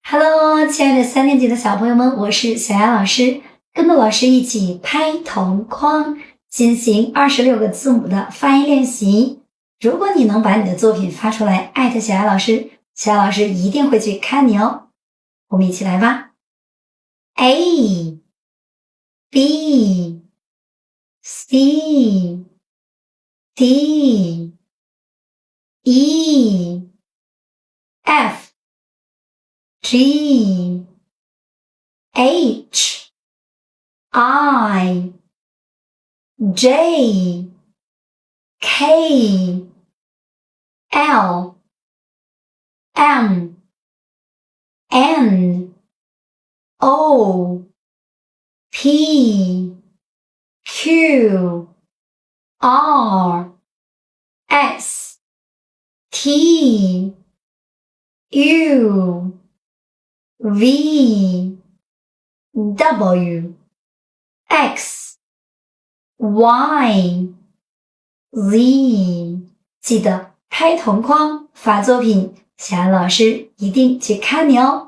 Hello， 亲爱的3年级的小朋友们，我是小丫老师，跟着老师一起拍同框，进行26个字母的发音练习。如果你能把你的作品发出来，艾特小丫老师，小丫老师一定会去看你哦。我们一起来吧。A B C D E F G H I J K L M N O P Q R S T U V W X Y Z， 记得拍同框发作品，小安老师一定去看你哦。